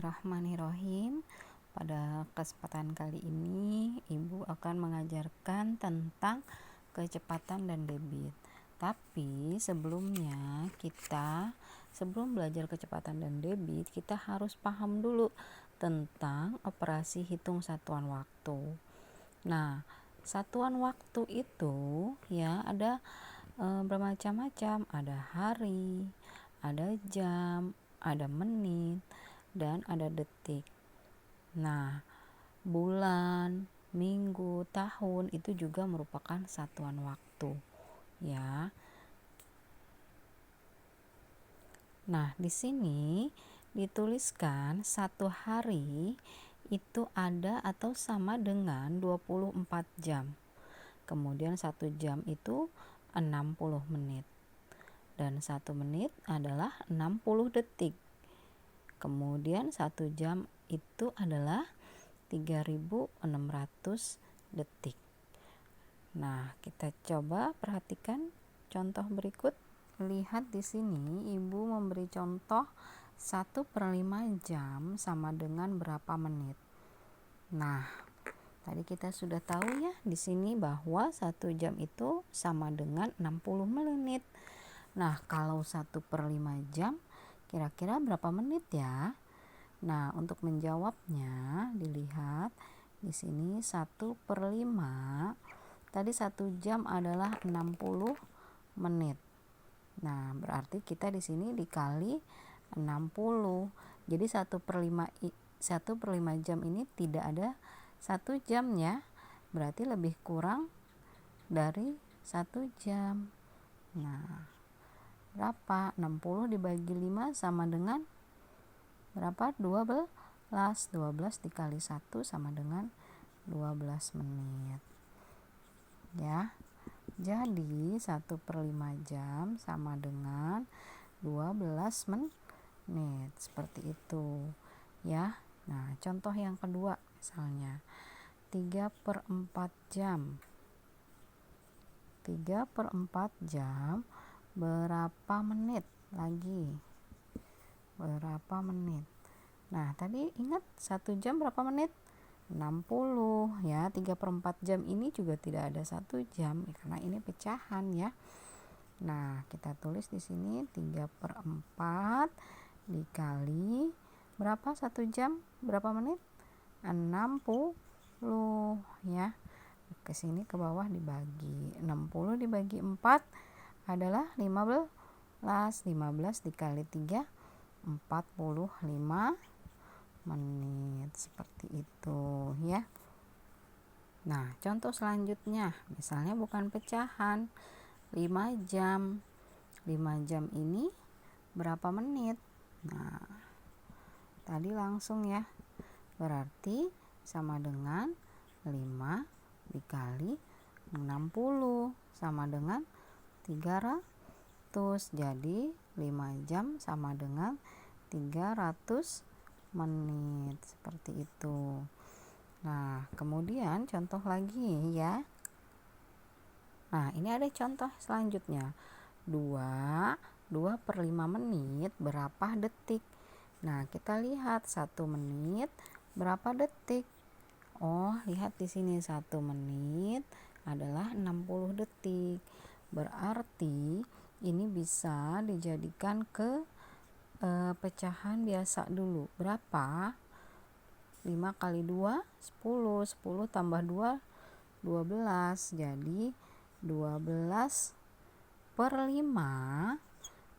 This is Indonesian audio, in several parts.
Bismillahirrahmanirrahim. Pada kesempatan kali ini, Ibu akan mengajarkan tentang kecepatan dan debit. Tapi sebelumnya sebelum belajar kecepatan dan debit, kita harus paham dulu tentang operasi hitung satuan waktu. Nah, satuan waktu itu ya ada bermacam-macam, ada hari, ada jam, ada menit, dan ada detik. Nah, bulan, minggu, tahun itu juga merupakan satuan waktu, ya. Nah, di sini dituliskan satu hari itu ada atau sama dengan 24 jam. Kemudian 1 jam itu 60 menit. Dan 1 menit adalah 60 detik. Kemudian 1 jam itu adalah 3.600 detik. Nah, kita coba perhatikan contoh berikut. Lihat di sini, Ibu memberi contoh 1/5 jam sama dengan berapa menit. Nah, tadi kita sudah tahu ya di sini bahwa 1 jam itu sama dengan 60 menit. Nah, kalau 1/5 jam kira-kira berapa menit ya? Nah, untuk menjawabnya dilihat di sini 1/5. Tadi 1 jam adalah 60 menit. Nah, berarti kita di sini dikali 60. Jadi 1/5 jam ini tidak ada 1 jam ya. Berarti lebih kurang dari 1 jam. Nah, berapa? 60 dibagi 5 sama dengan berapa? 12. 12 dikali 1 sama dengan 12 menit. Ya. Jadi 1/5 jam sama dengan 12 menit. Seperti itu. Ya. Nah, contoh yang kedua misalnya 3/4 jam. 3/4 jam berapa menit lagi? Berapa menit? Nah, tadi ingat 1 jam berapa menit? 60 ya. 3/4 jam ini juga tidak ada 1 jam karena ini pecahan ya. Nah, kita tulis di sini 3/4 dikali berapa 1 jam? Berapa menit? 60 ya. Ke sini ke bawah dibagi 60 dibagi 4 adalah 15. 15 dikali 3 45 menit. Seperti itu ya. Nah, contoh selanjutnya misalnya bukan pecahan 5 jam. 5 jam ini berapa menit? Nah, tadi langsung ya. Berarti sama dengan 5 dikali 60 sama dengan 300. Jadi 5 jam sama dengan 300 menit. Seperti itu. Nah, kemudian contoh lagi ya. Nah, ini ada contoh selanjutnya. 2/5 menit berapa detik? Nah, kita lihat 1 menit berapa detik? Oh, lihat di sini 1 menit adalah 60 detik. Berarti ini bisa dijadikan ke pecahan biasa dulu. Berapa? 5 kali 2 10. 10 tambah 2 12. Jadi 12/5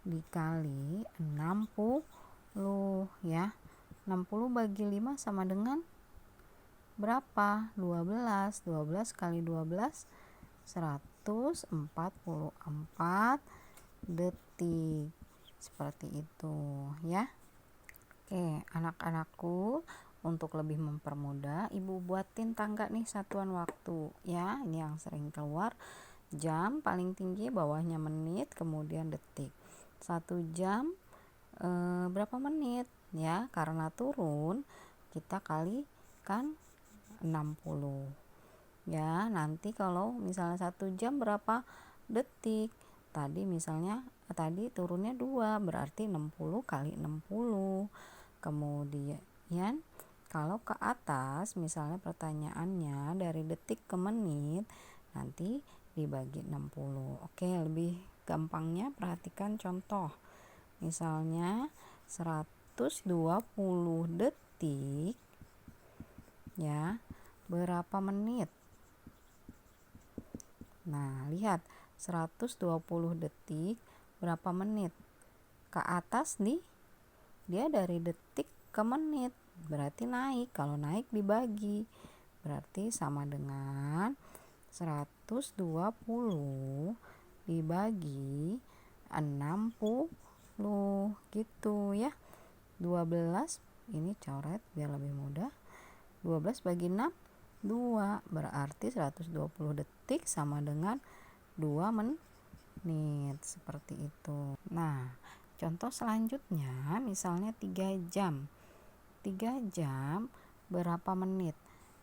dikali 60 ya. 60 bagi 5 sama dengan berapa? 12. 12 kali 12 144 detik. Seperti itu ya. Oke, anak-anakku, untuk lebih mempermudah, Ibu buatin tangga nih satuan waktu ya. Ini yang sering keluar. Jam paling tinggi, bawahnya menit, kemudian detik. 1 jam berapa menit ya? Karena turun kita kalikan 60. Ya, nanti kalau misalnya 1 jam berapa detik? Tadi turunnya 2, berarti 60 kali 60. Kemudian Kemudian kalau ke atas, misalnya pertanyaannya dari detik ke menit, nanti dibagi 60. Oke, lebih gampangnya perhatikan contoh. Misalnya 120 detik ya, berapa menit? Nah, lihat 120 detik berapa menit? Ke atas dia dari detik ke menit, berarti naik. Kalau naik dibagi, berarti sama dengan 120 dibagi 60 gitu ya. 12 ini coret biar lebih mudah. 12 bagi 6 2, berarti 120 detik sama dengan 2 menit, seperti itu. Nah, contoh selanjutnya misalnya 3 jam. 3 jam berapa menit?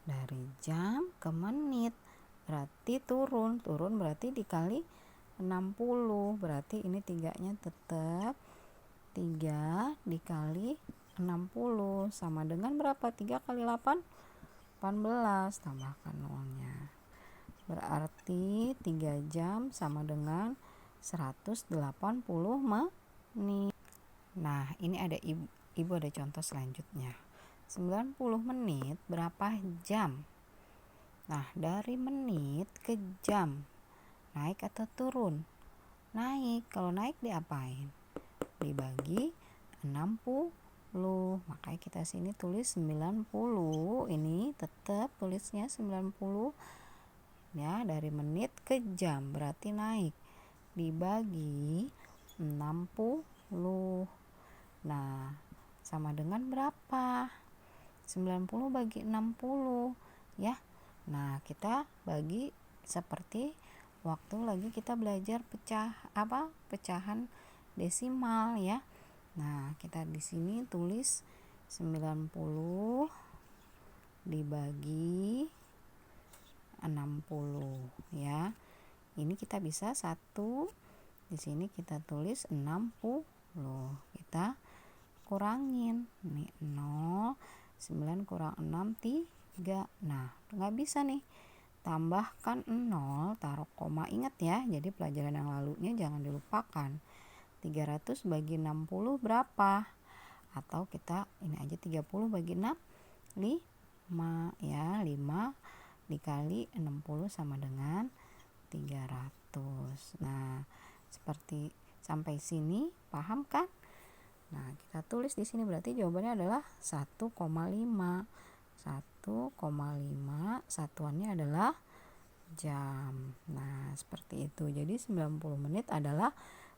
Dari jam ke menit, berarti turun berarti dikali 60, berarti ini 3-nya tetap 3 dikali 60 sama dengan berapa? 3 kali 8 18, tambahkan nolnya, berarti 3 jam sama dengan 180 menit. Nah, ini ada ibu ada contoh selanjutnya. 90 menit berapa jam? Nah, dari menit ke jam, naik atau turun? Naik. Kalau naik diapain? Dibagi 60. Makanya kita sini tulis 90. Ini tetap tulisnya 90 ya, dari menit ke jam berarti naik, dibagi 60. Nah, sama dengan berapa? 90 bagi 60 ya. Nah, kita bagi seperti waktu lagi kita belajar pecahan desimal ya. Nah, kita di sini tulis 90 dibagi 60 ya. Ini kita bisa 1, di sini kita tulis 60. Kita kurangin. Nih 0, 9 kurang 6 3. Nah, nggak bisa nih. Tambahkan 0, taruh koma, ingat ya. Jadi pelajaran yang lalunya jangan dilupakan. 300 bagi 60 berapa? Atau kita ini aja 30 bagi 6 5 ya, 5 dikali 60 sama dengan 300. Nah, seperti sampai sini paham kan? Nah, kita tulis di sini berarti jawabannya adalah 1,5. 1,5 satuannya adalah jam. Nah, seperti itu. Jadi 90 menit adalah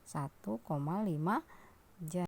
1,5 jam.